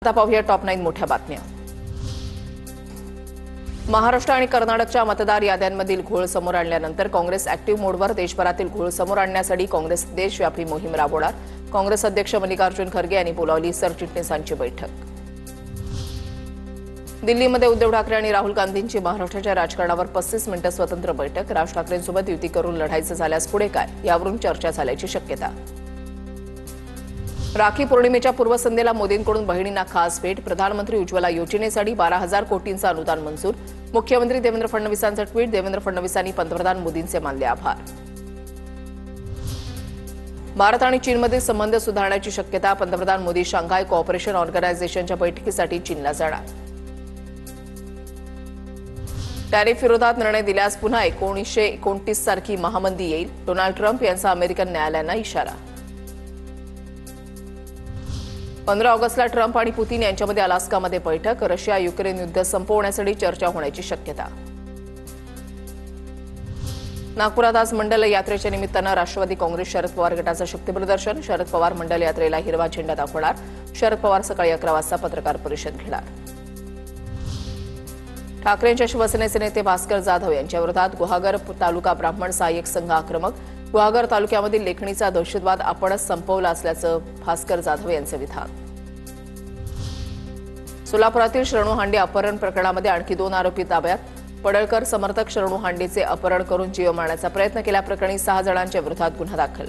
आता पाहूया टॉप 9 मोठ्या बातम्या। महाराष्ट्र आणि कर्नाटकच्या मतदार याद्यांमधील घोळ समोर आणल्यानंतर काँग्रेस ऍक्टिव्ह मोडवर देशभरातील घोळ समोर आणण्यासाठी काँग्रेस देशव्यापी मोहीम राबवणार। काँग्रेस अध्यक्ष मल्लिकार्जुन खरगे यांनी बोलावली सरचिटणीसांची बैठक। दिल्लीमध्ये उद्धव ठाकरे आणि राहुल गांधींची महाराष्ट्राच्या राजकारणावर 35 मिनिटं स्वतंत्र बैठक। राज ठाकरेंसोबत युती करून लढायचं झाल्यास पुढे काय यावरून चर्चा झाल्याची शक्यता। राखी पौर्णिमेच्या पूर्वसंध्येला मोदींकडून बहिणींना खास भेट। प्रधानमंत्री उज्ज्वला योजनेसाठी 12,000 कोटींचं अनुदान मंजूर। मुख्यमंत्री देवेंद्र फडणवीसांचं ट्विट। देवेंद्र फडणवीसांनी पंतप्रधान मोदींचे मानले आभार। भारत आणि चीनमधील संबंध सुधारण्याची शक्यता। पंतप्रधान मोदी शांघाय कोऑपरेशन ऑर्गनायझेशनच्या बैठकीसाठी चीनला जाणार। टॅरिफ विरोधात निर्णय दिल्यास पुन्हा 1929 सारखी महामंदी येईल। डोनाल्ड ट्रम्प यांचा अमेरिकन न्यायालयानं इशारा। 15 ऑगस्टला ट्रम्प आणि पुतीन यांच्यामध्ये अलास्कामध्ये बैठक। रशिया युक्रेन युद्ध संपवण्यासाठी चर्चा होण्याची शक्यता। नागपुरात आज मंडल यात्रेच्या निमित्तानं राष्ट्रवादी काँग्रेस शरद पवार गटाचं शक्ती प्रदर्शन। शरद पवार मंडल यात्रेला हिरवा झेंडा दाखवणार। शरद पवार सकाळी 11 वाजता पत्रकार परिषद घेणार। ठाकरेंच्या शिवसेनेचे नेते भास्कर जाधव यांच्या विरोधात गुहागर तालुका ब्राह्मण सहाय्यक संघ आक्रमक। गुहागर तालुक्यामधील लेखणीचा दहशतवाद आपणच संपवला असल्याचं भास्कर जाधव यांचं विधान। सोलापुरातील शरणू हांडे अपहरण प्रकरणामध्ये आणखी 2 आरोपी ताब्यात। पडळकर समर्थक शरणू हांडेचे अपहरण करून जीव मारण्याचा प्रयत्न केल्याप्रकरणी 6 जणांच्या विरोधात गुन्हा दाखल।